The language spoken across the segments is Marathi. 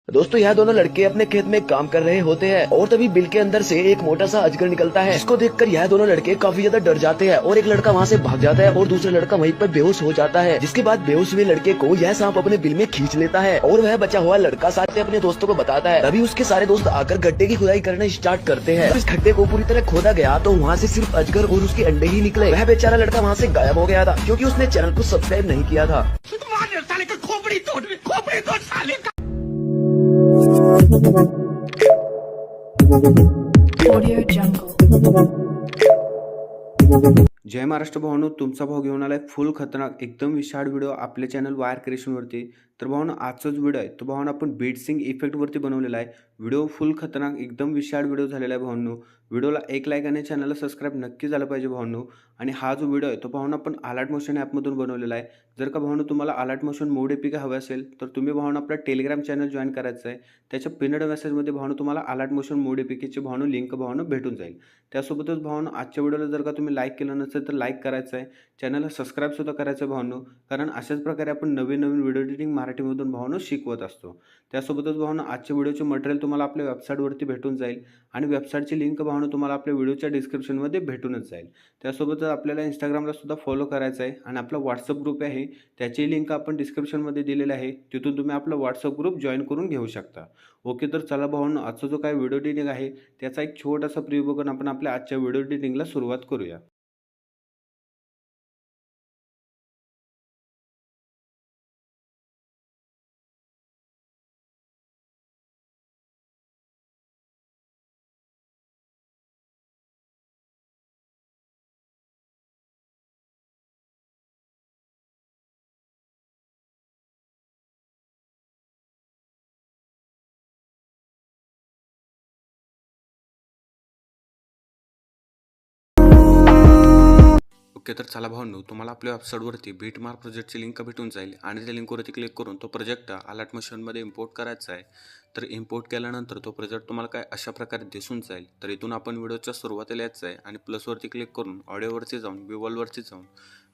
दोस्तों यह दोनों लड़के अपने खेत में काम कर रहे होते हैं और तभी बिल के अंदर से एक मोटा सा अजगर निकलता है, जिसको देखकर यह दोनों लड़के काफी ज्यादा डर जाते हैं और एक लड़का वहाँ से भाग जाता है और दूसरा लड़का वहीं पर बेहोश हो जाता है। जिसके बाद बेहोश हुए लड़के को यह सांप अपने बिल में खींच लेता है और वह बचा हुआ लड़का सारे अपने दोस्तों को बताता है। तभी उसके सारे दोस्त आकर गड्ढे की खुदाई करना स्टार्ट करते हैं। इस गड्ढे को पूरी तरह खोदा गया तो वहाँ से सिर्फ अजगर और उसके अंडे ही निकले। वह बेचारा लड़का वहाँ से गायब हो गया था क्योंकि उसने चैनल को सब्सक्राइब नहीं किया था। खोपड़ी तोड़ साले का। Audio Jungle. जय महाराष्ट्र भावांनो, तुमचा भाव घेऊन आलाय फुल खतरनाक एकदम विशाळ व्हिडिओ आपल्या चॅनल वायर क्रिएशन वरती। तर भावांनो आजचाच व्हिडिओ आहे तो भावांनो आपण बीट सिंग इफेक्ट वरती बनवलेला आहे। व्हिडिओ फुल खतरनाक एकदम विशाळ व्हिडिओ झालेला आहे भावांनो। व्हिडिओला एक लाईक आणि चॅनलला सबस्क्राइब नक्की झालं पाहिजे भावांनो। आणि हा जो व्हिडिओ आहे तो भावांनो आपण अलर्ट मोशन ॲप मधून बनवलेला आहे। जर का भावांनो तुम्हाला अलर्ट मोशन मोड एपीके हवे असेल तर तुम्ही भावांनो आपला टेलिग्राम चॅनल जॉइन करायचं आहे। त्याच्या पिनड मेसेज मध्ये भावांनो तुम्हाला अलर्ट मोशन मोड एपीकेची भावांनो लिंक भावांनो भेटून जाईल। त्यासोबतच भावांनो आजच्या व्हिडिओला जर का तुम्ही लाईक केलं नसेल तर लाईक करायचं आहे, चॅनलला सबस्क्राइब सुद्धा करायचं भावांनो, कारण अशाच प्रकारे आपण नवीन व्हिडिओ एडिटिंग मराठीमधून भावांनो शिकवत असतो। त्यासोबतच भावांनो आजच्या व्हिडिओचे मटेरियल तुम्हाला आपल्या वेबसाईटवरती भेटून जाईल आणि वेबसाईटची लिंक भावांनो तुम्हाला आपल्या व्हिडिओच्या डिस्क्रिप्शनमध्ये भेटूनच जाईल। त्यासोबतच आपल्याला इंस्टाग्रामला सुद्धा फॉलो करायचं आहे आणि आपला व्हॉट्सअप ग्रुप आहे त्याची लिंक आपण डिस्क्रिप्शनमध्ये दिलेली आहे, तिथून तुम्ही आपला व्हॉट्सअप ग्रुप जॉइन करून घेऊ शकता। ओके, तर चला भावांनो आजचा जो काय व्हिडिओ एडिटिंग आहे त्याचा एक छोटासा प्रिव्ह्यू बघून आपण आपल्या आजच्या व्हिडिओ एडिटिंगला सुरुवात करूया। ओके, तर चला भावांनो तुम्हाला आपल्या वेबसाईटवरती बीटमार्क प्रोजेक्टची लिंक भेटून जाईल आणि त्या लिंकवरती क्लिक करून तो प्रोजेक्ट अलर्ट मोशनमध्ये इम्पोर्ट करायचा आहे। तर इम्पोर्ट केल्यानंतर तो प्रोजेक्ट तुम्हाला काय अशा प्रकारे दिसून जाईल। तर इथून आपण व्हिडिओच्या सुरुवातीला यायचं आहे आणि प्लसवरती क्लिक करून ऑडिओवरती जाऊन विवलवरती जाऊन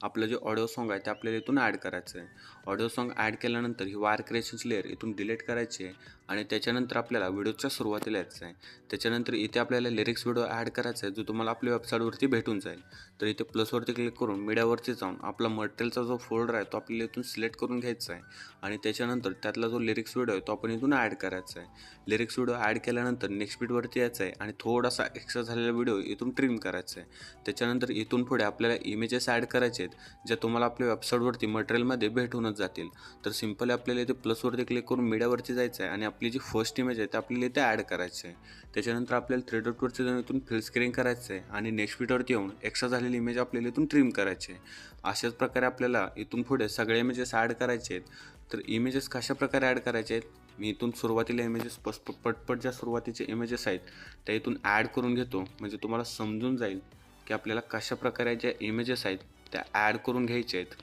आपलं जे ऑडिओ सॉन्ग आहे ते आपल्याला इथून ॲड करायचं आहे। ऑडिओ सॉन्ग ॲड केल्यानंतर ही वायर क्रिएशनची लेअर इथून डिलीट करायची आहे आणि त्याच्यानंतर आपल्याला व्हिडिओच्या सुरुवातीला यायचं आहे। त्याच्यानंतर इथे आपल्याला लिरिक्स व्हिडिओ ॲड करायचा आहे जो तुम्हाला आपल्या वेबसाईटवरती भेटून जाईल। तर इथे प्लसवरती क्लिक करून मीडियावरती जाऊन आपला मटेरियलचा जो फोल्डर आहे तो आपल्याला इथून सिलेक्ट करून घ्यायचा आहे आणि त्याच्यानंतर त्यातला जो लिरिक्स व्हिडिओ आहे तो आपण इथून ॲड करायचा आहे। लिरिक्स व्हिडिओ ॲड केल्यानंतर नेक्स्ट बीटवरती यायचं आहे आणि थोडासा एक्स्ट्रा झालेला व्हिडिओ इथून ट्रिम करायचा आहे। त्याच्यानंतर इथून पुढे आपल्याला इमेजेस ॲड करायचे आहेत ज्या तुम्हाला आपल्या वेबसाईटवरती मटेरियलमध्ये भेटूनच जातील। तर सिंपली आपल्याला इथे प्लसवरती क्लिक करून मीडियावरती जायचं आहे आणि आपली जी फर्स्ट इमेज आहे ती आपल्याला इथे ॲड करायची आहे। त्याच्यानंतर आपल्याला थ्री डॉटवरती जाऊन इथून फिल स्क्रीन करायचं आहे आणि नेक्स्ट बीटवरती येऊन एक्स्ट्रा झालेली इमेज आपल्याला इथून ट्रिम करायची आहे। अशाच प्रकारे आपल्याला इथून पुढे सगळे इमेजेस ॲड करायचे आहेत। तर इमेजेस कशा प्रकारे ॲड करायचे आहेत, मी इथून सुरुवातीला इमेजेस पटपट ज्या सुरुवातीचे इमेजेस आहेत त्या इथून ॲड करून घेतो, म्हणजे तुम्हाला समजून जाईल की आपल्याला कशा प्रकारे ज्या इमेजेस आहेत त्या ॲड करून घ्यायच्या आहेत।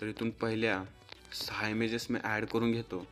तर इथून पहिल्या 6 इमेजेस मी ॲड करून घेतो।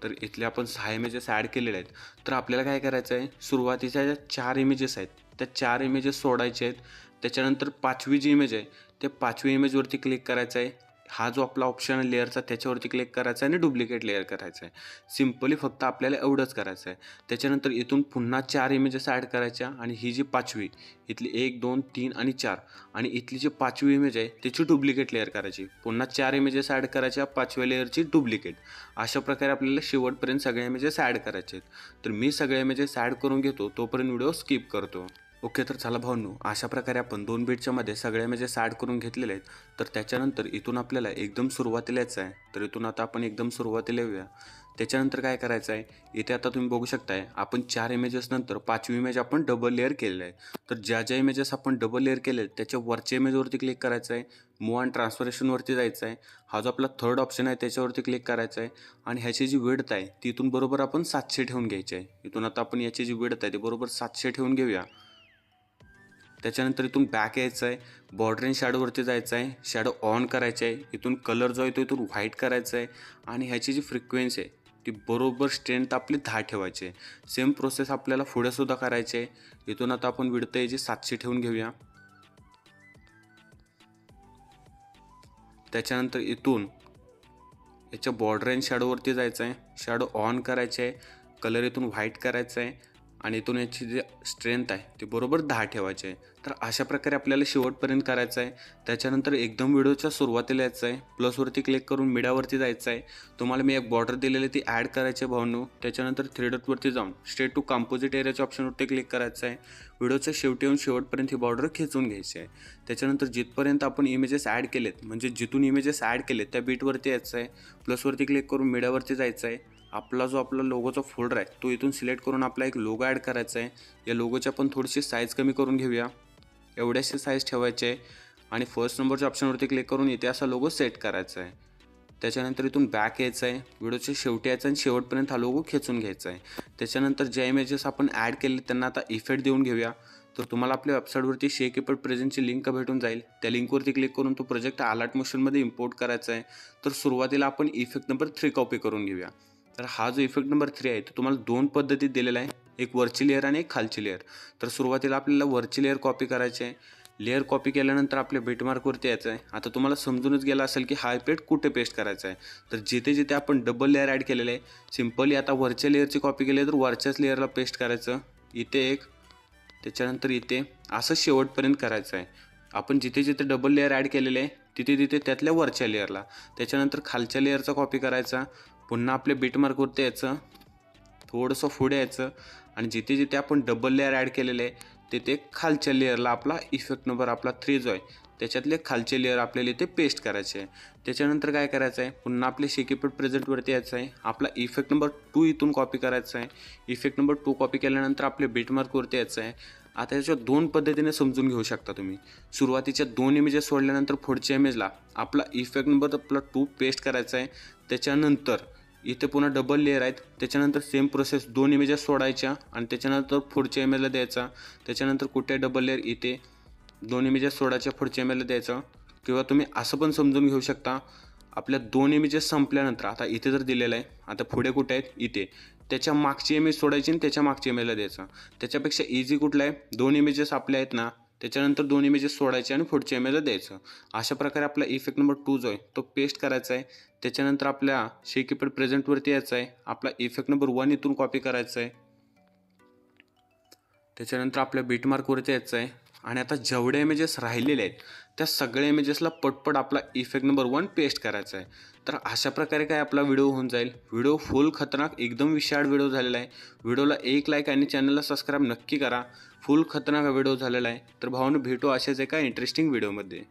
तर इथले आपण 6 इमेजेस ॲड केलेले आहेत। तर आपल्याला काय करायचं आहे, सुरुवातीच्या ज्या 4 इमेजेस आहेत त्या 4 इमेजेस सोडायचे आहेत। त्याच्यानंतर 5वी जी इमेज आहे त्या 5वी इमेजवरती क्लिक करायचं आहे। हा जो आपला ऑप्शन आहे लेअरचा त्याच्यावरती क्लिक करायचा आहे आणि डुप्लिकेट लेअर करायचं आहे। सिम्पली फक्त आपल्याला एवढंच करायचं आहे। त्याच्यानंतर इथून पुन्हा 4 इमेजेस ॲड करायच्या आणि ही जी 5वी इथली 1 2 3 आणि 4 आणि इथली जी 5वी इमेज आहे त्याची डुप्लिकेट लेअर करायची। पुन्हा 4 इमेजेस ॲड करायच्या 5व्या लेअरची डुप्लिकेट। अशा प्रकारे आपल्याला शेवटपर्यंत सगळे इमेजेस ॲड करायचे आहेत। तर मी सगळे इमेजेस ॲड करून घेतो, तोपर्यंत व्हिडिओ स्किप करतो। ओके, तर चला भावांनो अशा प्रकारे आपण 2 बीटच्या मध्ये सगळे इमेजेस ॲड करून घेतलेले आहेत। तर त्याच्यानंतर इथून आपल्याला एकदम सुरुवातीला यायचं आहे। तर इथून आता आपण एकदम सुरुवातीला येऊया। त्याच्यानंतर काय करायचं आहे, इथे आता तुम्ही बघू शकताय आपण 4 इमेजेस नंतर 5वी इमेज आपण डबल लेअर केलेलं आहे। तर ज्या ज्या इमेजेस आपण डबल लेअर केले त्याच्या वरच्या इमेजवरती क्लिक करायचं आहे, मूव अँड ट्रान्सफॉर्मेशनवरती जायचं आहे। हा जो आपला थर्ड ऑप्शन आहे त्याच्यावरती क्लिक करायचं आहे आणि ह्याची जी विड्थ आहे ती इथून बरोबर आपण 700 ठेवून घ्यायची आहे। इथून आता आपण याची जी विड्थ आहे ती बरोबर 700 ठेवून घेऊया। त्याच्यानंतर इथून बॅक यायचं आहे, बॉर्डर अँड शॅडोवरती जायचं आहे, शॅडो ऑन करायचे आहे। इथून कलर जो आहे तो इथून व्हाईट करायचा आहे आणि ह्याची जी फ्रिक्वेन्सी आहे ती बरोबर स्ट्रेंथ आपली 10 ठेवायची आहे। सेम प्रोसेस आपल्याला पुढे सुद्धा करायची आहे। इथून आता आपण विड्थ याची 700 ठेवून घेऊया। त्याच्यानंतर इथून याच्या बॉर्डर अँड शॅडोवरती जायचं आहे, शॅडो ऑन करायचे आहे, कलर इथून व्हाईट करायचा आहे आणि इथून याची जे स्ट्रेंथ आहे ते बरोबर 10 ठेवायचे आहे. तर अशा प्रकारे आपल्याला शेवटपर्यंत करायचं आहे. त्याच्यानंतर एकदम व्हिडिओच्या सुरुवातीला यायचं आहे, प्लसवरती क्लिक करून मीडियावरती जायचं आहे. तुम्हाला मी एक बॉर्डर दिलेली ती ॲड करायची आहे भावनो. त्याच्यानंतर 3 डॉटवरती जाऊन स्ट्रेट टू कंपोजिट एरियाच्या ऑप्शनवरती क्लिक करायचं आहे. व्हिडिओच्या शेवटी येऊन शेवटपर्यंत ही बॉर्डर खेचून घ्यायची आहे. त्याच्यानंतर जिथपर्यंत आपण इमेजेस ॲड केलेत, म्हणजे जिथून इमेजेस ॲड केलेत त्या बीटवरती यायचं आहे, प्लसवरती क्लिक करून मीडियावरती जायचं आहे. आपला लोगोचा फोल्डर आहे तो इथून सिलेक्ट करून आपला एक लोगो ॲड करायचा आहे. या लोगोची आपण थोडीशी साईज कमी करून घेऊया, एवढ्याशी साईज ठेवायची आहे आणि फर्स्ट नंबरच्या ऑप्शनवरती क्लिक करून इथे असा लोगो सेट करायचा आहे. त्याच्यानंतर इथून बॅक यायचं आहे, व्हिडिओच्या शेवटी यायचं आणि शेवटपर्यंत हा लोगो खेचून घ्यायचा आहे. त्याच्यानंतर ज्या इमेजेस आपण ॲड केले त्यांना आता इफेक्ट देऊन घेऊया. तर तुम्हाला आपल्या वेबसाईटवरती शेक इफेक्ट प्रेझेंटची लिंक भेटून जाईल. त्या लिंकवरती क्लिक करून तो प्रोजेक्ट अलर्ट मोशनमध्ये इम्पोर्ट करायचा आहे. तर सुरुवातीला आपण इफेक्ट नंबर 3 कॉपी करून घेऊया. तर हा जो इफेक्ट नंबर 3 आहे तो तुम्हाला 2 पद्धतीत दिलेला आहे, एक वरची लेअर आणि एक खालची लेअर. तर सुरुवातीला आपल्याला वरची लेअर कॉपी करायची आहे. लेअर कॉपी केल्यानंतर आपल्या बीटमार्कवरती यायचं आहे. आता तुम्हाला समजूनच गेला असेल की हा इफेक्ट कुठे पेस्ट करायचा आहे. तर जिथे जिथे आपण डबल लेअर ॲड केलेलं आहे, सिम्पली आता वरच्या लेअरची कॉपी केली तर वरच्याच लेअरला पेस्ट करायचं. इथे एक, त्याच्यानंतर इथे, असं शेवटपर्यंत करायचं आहे. आपण जिथे जिथे डबल लेअर ॲड केलेले आहे तिथे तिथे त्यातल्या वरच्या लेअरला, त्याच्यानंतर खालच्या लेअरचा कॉपी करायचा. पुन्हा आपल्या बीटमार्कवरती यायचं, थोडंसं पुढे यायचं आणि जिथे जिथे आपण डबल लेअर ॲड केलेले आहे तिथे खालच्या लेअरला आपला इफेक्ट नंबर आपला 3 जो आहे त्याच्यातले खालचे लेअर आपल्याला इथे पेस्ट करायचे आहे. त्याच्यानंतर काय करायचं आहे, पुन्हा आपले शेक इफेक्ट प्रेझेंटवरती यायचं आहे. आपला इफेक्ट नंबर 2 इथून कॉपी करायचा आहे. इफेक्ट नंबर 2 कॉपी केल्यानंतर आपल्या बीटमार्कवरती यायचं आहे. आता याच्या 2 पद्धतीने समजून घेऊ शकता तुम्ही. सुरुवातीच्या 2 इमेजेस सोडल्यानंतर पुढच्या इमेजला आपला इफेक्ट नंबर आपला 2 पेस्ट करायचा आहे. त्याच्यानंतर इथे पुन्हा डबल लेअर आहेत, त्याच्यानंतर सेम प्रोसेस 2 इमेजेस सोडायच्या आणि त्याच्यानंतर पुढच्या इमेजला द्यायचा. त्याच्यानंतर कुठे डबल लेअर इथे 2 इमेजेस सोडायच्या, पुढच्या इमेजला द्यायचं. किंवा तुम्ही असं पण समजून घेऊ शकता, आपल्या 2 इमेजेस संपल्यानंतर आता इथे जर दिलेलं आहे, आता पुढे कुठे आहेत इथे, त्याच्या मागची इमेज सोडायची आणि त्याच्या मागच्या इमेजला द्यायचं. त्याच्यापेक्षा इझी कुठलं आहे, 2 इमेजेस आपल्या आहेत ना, त्याच्यानंतर 2 इमेजेस सोडायचे आणि पुढच्या इमेजला द्यायचं. अशा प्रकारे आपला इफेक्ट नंबर 2 जो आहे तो पेस्ट करायचा आहे. त्याच्यानंतर आपल्या शेक इफेक्ट प्रेझेंटवरती यायचं आहे, आपला इफेक्ट नंबर 1 इथून कॉपी करायचा आहे. त्याच्यानंतर आपल्या बीटमार्कवरती यायचं आहे आणि आता जेवढे इमेजेस राहिलेले आहेत त्या सगळ्या इमेजेसला पटपट आपला इफेक्ट नंबर 1 पेस्ट करायचा आहे. तर अशा प्रकारे काय आपला व्हिडिओ होऊन जाईल. व्हिडिओ फुल खतरनाक एकदम विशाळ व्हिडिओ झालेला आहे. व्हिडिओला 1 लाईक आणि चॅनलला सबस्क्राईब नक्की करा. फुल खतरनाक व्हिडिओ झालेला आहे. तर भावांनो, भेटू अशाच एका इंटरेस्टिंग व्हिडिओमध्ये.